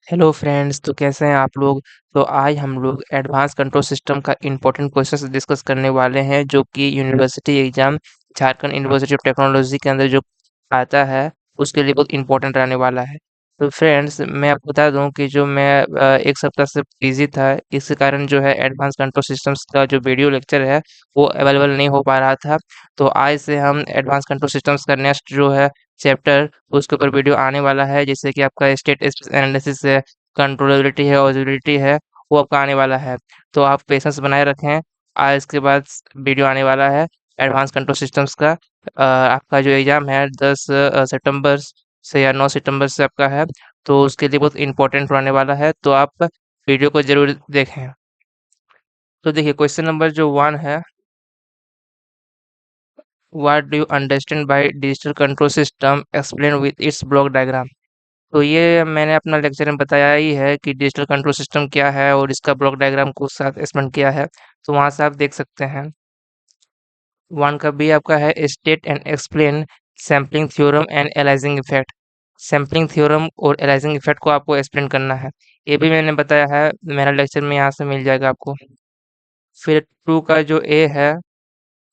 Hello friends, तो कैसे हैं आप लोग। तो आज हम लोग एडवांस कंट्रोल सिस्टम का इम्पोर्टेंट क्वेश्चंस डिस्कस करने वाले हैं, जो कि university exam Jharkhand university of technology के अंदर जो आता है उसके लिए बहुत इम्पोर्टेंट रहने वाला है। तो फ्रेंड्स, मैं आपको बता दूं कि जो मैं एक सप्ताह से बिजी था, इस कारण जो है एडवांस कंट्रोल सिस्टम्स का जो वीडियो लेक्चर है वो अवेलेबल नहीं हो पा रहा था। तो आज से हम एडवांस कंट्रोल सिस्टम्स का नेक्स्ट जो है चैप्टर, उसके ऊपर वीडियो आने वाला है, जैसे कि आपका स्टेट एनालिसिस है, कंट्रोलेबिलिटी है, ऑब्जर्वेबिलिटी है, वो आपका आने वाला है। तो आप पेशेंस बनाए रखें। आज इसके बाद वीडियो आने वाला है एडवांस कंट्रोल सिस्टम्स का। आपका जो एग्ज़ाम है 10 सितंबर से या 9 सितंबर से आपका है, तो उसके लिए बहुत इम्पोर्टेंट होने वाला है, तो आप वीडियो को ज़रूर देखें। तो देखिए, क्वेश्चन नंबर जो 1 है, what do you understand by digital control system, explain with its block diagram. तो ये मैंने अपना लेक्चर में बताया ही है कि डिजिटल कंट्रोल सिस्टम क्या है और इसका ब्लॉक डायग्राम को साथ एक्सप्लेन किया है, तो वहाँ से आप देख सकते हैं। 1 का बी आपका है state and explain sampling theorem and aliasing effect. Sampling theorem और एलाइजिंग इफेक्ट को आपको एक्सप्लेन करना है। ये भी मैंने बताया है, मेरा लेक्चर में यहाँ से मिल जाएगा आपको। फिर 2 का जो ए है,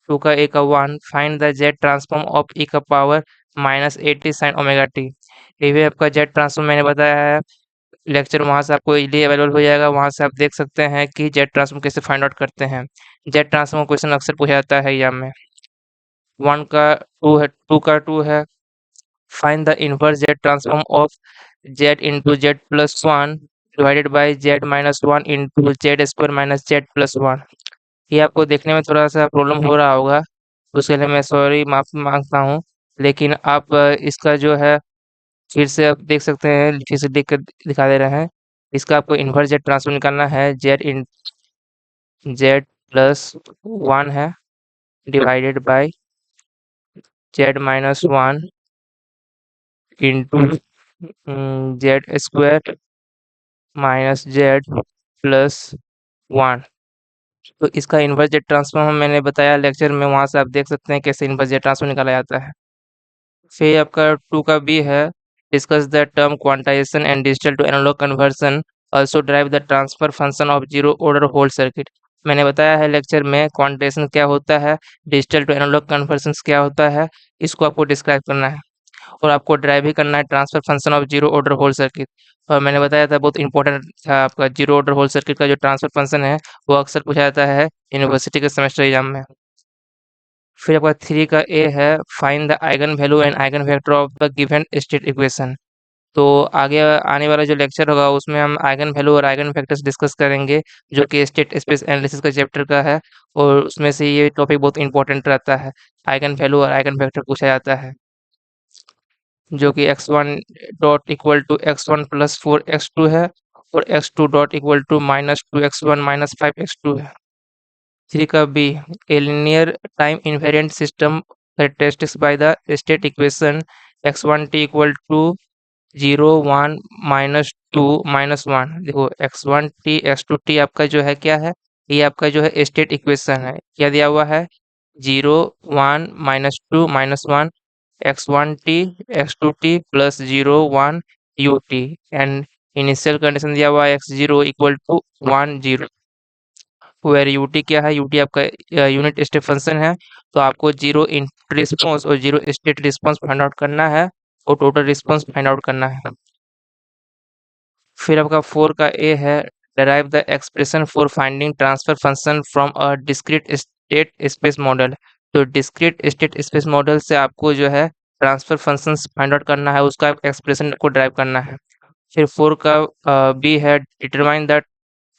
2 का ए का 1, find the Z transform of e का पावर -80 sin ओमेगा टी। ये भी आपका जेड ट्रांसफॉर्म मैंने बताया है, लेक्चर वहाँ से आपको इजीली अवेलेबल हो जाएगा। वहाँ से आप देख सकते हैं कि जेड ट्रांसफॉर्म कैसे फाइंड आउट करते हैं। जेड ट्रांसफॉर्म क्वेश्चन अक्सर पूछा जाता है एग्जाम में। 1 का 2 है, 2 का 2 है, find the inverse Z transform of Z into Z plus 1 divided by Z minus 1 into Z square minus Z plus 1। ये आपको देखने में थोड़ा सा प्रॉब्लम हो रहा होगा, उसके लिए मैं सॉरी माफ़ी मांगता हूँ। लेकिन आप इसका जो है फिर से आप देख सकते हैं, फिर से देख कर दिखा दे रहे हैं। इसका आपको इन्वर्स जेड ट्रांसफॉर्म निकालना है, जेड इन जेड प्लस 1 है divided by Z minus 1 into Z square minus Z plus 1। तो इसका इन्वर्स जेड ट्रांसफॉर्म मैंने बताया लेक्चर में, वहाँ से आप देख सकते हैं कैसे इन्वर्स जेड ट्रांसफॉर्म निकाला जाता है। फिर आपका 2 का बी है, discuss the term quantization and digital to analog conversion, also drive the transfer function of zero order hold circuit. मैंने बताया है लेक्चर में क्वांटाइजेशन क्या होता है, डिजिटल टू एनालॉग कन्वर्सन क्या होता है, इसको आपको डिस्क्राइब करना है और आपको ड्राइव भी करना है transfer function of zero order hold circuit. और मैंने बताया था बहुत इंपॉर्टेंट था आपका जीरो ऑर्डर होल सर्किट का जो ट्रांसफर फंक्शन है, वो अक्सर पूछा जाता है यूनिवर्सिटी के सेमेस्टर एग्जाम में। फिर आपका 3 का ए है, find the eigen value and eigen vector of the given state equation. तो आगे आने वाला जो लेक्चर होगा उसमें हम आइगन वैल्यू और आइगन वेक्टर्स डिस्कस करेंगे, जो कि स्टेट स्पेस एनालिसिस का चैप्टर का है, और उसमें से ये टॉपिक बहुत इंपॉर्टेंट रहता है। आइगन वैल्यू और आइगन वेक्टर पूछा जाता है, जो कि x1 dot equal to x1 plus 4x2 है और x2 dot equal to -2x1 minus 5x2 है। 3 का B, a linear time invariant system characteristics by the state equation x1t equal to 0 1 -2 -1। देखो x1t x2t आपका जो है क्या है, ये आपका जो है स्टेट इक्वेशन है। क्या दिया हुआ है, 0 1 -2 -1 x1t x2t plus 0 1 ut and initial condition दिया हुआ है x0 equal to 1 0, where UT क्या है, यूटी आपका यूनिट स्टेप फंक्शन है। तो आपको जीरो इनपुट रिस्पॉन्स और zero state response find out करना है और टोटल रिस्पॉन्स फाइंड आउट करना है। फिर आपका 4 का ए है, derive the expression for finding transfer function from a discrete state space model। तो discrete state space model से आपको जो है ट्रांसफर फंक्शंस फाइंड आउट करना है, उसका एक्सप्रेशन को ड्राइव करना है। फिर 4 का बी है, determine the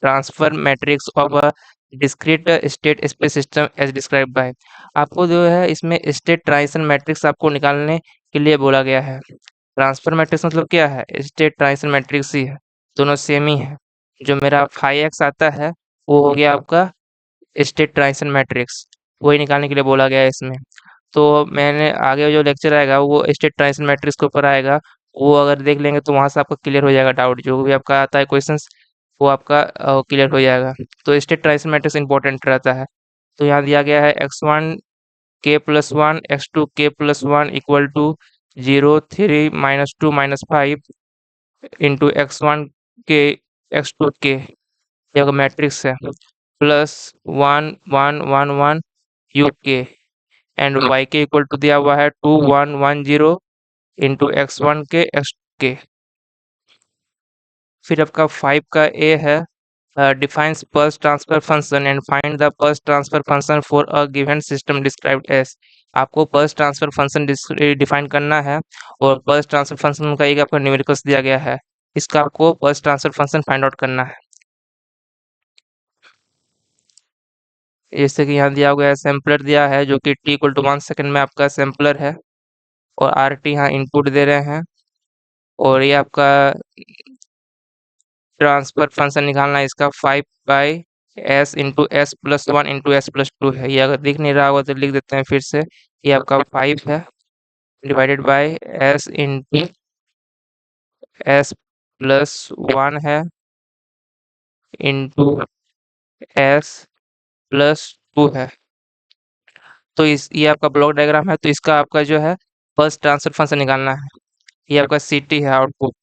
transfer matrix of a discrete state space system as describe by. आपको जो है इसमें स्टेट ट्रांजिशन मैट्रिक्स आपको निकालने के लिए बोला गया है। ट्रांसफर मैट्रिक्स मतलब क्या है, स्टेट ट्रांजिशन मैट्रिक्स ही है, दोनों सेम ही है। जो मेरा फाई एक्स आता है वो हो गया आपका स्टेट ट्रांजिशन मैट्रिक्स, वही निकालने के लिए बोला गया है इसमें। तो मैंने आगे जो लेक्चर आएगा वो स्टेट ट्रांजिशन मैट्रिक्स के ऊपर आएगा, वो अगर देख लेंगे तो वहाँ से आपका क्लियर हो जाएगा डाउट, जो भी आपका आता है क्वेश्चंस वो आपका क्लियर हो जाएगा। तो स्टेट ट्रांजिशन मैट्रिक्स इंपॉर्टेंट रहता है। तो यहाँ दिया गया है x1 k plus 1 x2 k plus 1 equal to 0 3 -2 -5 into x1 k x2 k ये आपका मैट्रिक्स है plus 1 1 1 1 u k and y k equal to दिया हुआ है 2 1 1 0 इंटू x1 के x के। फिर आपका 5 का ए है defines pulse transfer function and find the pulse transfer function for a given system described as। आपको pulse transfer function डिफाइन करना है और pulse transfer function का एक आपका न्यूमेरिकल्स दिया गया है, इसका आपको pulse transfer function find out करना है। जैसे कि यहाँ दिया गया है सैम्पलर दिया है जो कि t इक्वल टू 1 सेकेंड में आपका सैम्पलर है और RT यहाँ इनपुट दे रहे हैं और ये आपका ट्रांसफर फंक्शन निकालना है इसका 5 by S into S plus 1 into S plus 2 है। ये अगर दिख नहीं रहा होगा तो लिख देते हैं फिर से, ये आपका 5 है divided by S into S plus 1 है इंटू एस प्लस 2 है। तो इस ये आपका ब्लॉक डायग्राम है, तो इसका आपका जो है फर्स्ट ट्रांसफर फंक्शन निकालना है। ये आपका सी टी है आउटपुट,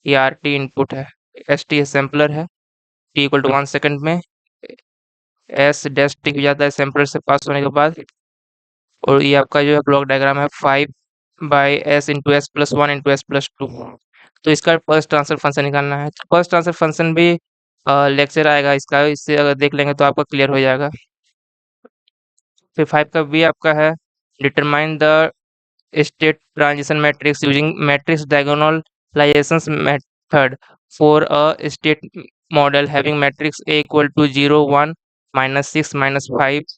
ये आर टी इनपुट है, एस टी सैम्पलर है, टी इक्वल टू 1 सेकेंड में एस डैश टिक हो जाता है सैम्पलर से पास होने के बाद और ये आपका जो है ब्लॉक डायग्राम है 5 by S into S plus 1 into S plus 2। तो इसका फर्स्ट ट्रांसफर फंक्शन निकालना है, तो फर्स्ट ट्रांसफर फंक्शन भी लेक्चर आएगा इसका, इससे अगर देख लेंगे तो आपका क्लियर हो जाएगा। फिर 5 का बी आपका है determine the state transition matrix using matrix diagonalization method for a state model having matrix A equal to 0 1 -6 -5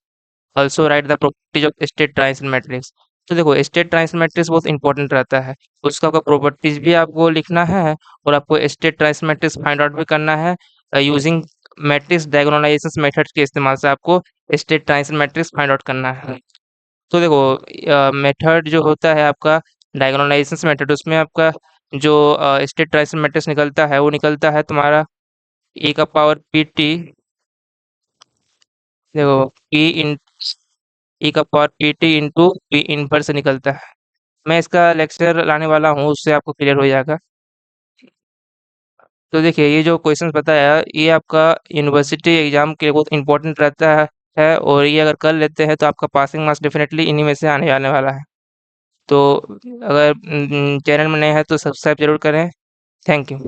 also write the properties of state transition matrix. तो देखो स्टेट ट्रांजिशन मैट्रिक्स बहुत important रहता है, उसका आपका properties भी आपको लिखना है और आपको state transition matrix find out भी करना है यूजिंग मैट्रिक्स डायगोनलाइजेशन मेथड के इस्तेमाल से आपको state transition matrix find out करना है। तो देखो मेथड जो होता है आपका डायगोनलाइजेशन मेथड, उसमें आपका जो स्टेट ट्रांजिशन मैट्रिक्स निकलता है वो निकलता है तुम्हारा e का पावर पी टी, देखो p इन e का power P T into P inverse से निकलता है। मैं इसका लेक्चर लाने वाला हूँ, उससे आपको क्लियर हो जाएगा। तो देखिए ये जो क्वेश्चंस बताया ये आपका यूनिवर्सिटी एग्जाम के लिए बहुत इंपॉर्टेंट रहता है और ये अगर कर लेते हैं तो आपका पासिंग मार्क्स डेफिनेटली इन्हीं में से आने वाला है। तो अगर चैनल में नए हैं तो सब्सक्राइब जरूर करें। Thank you.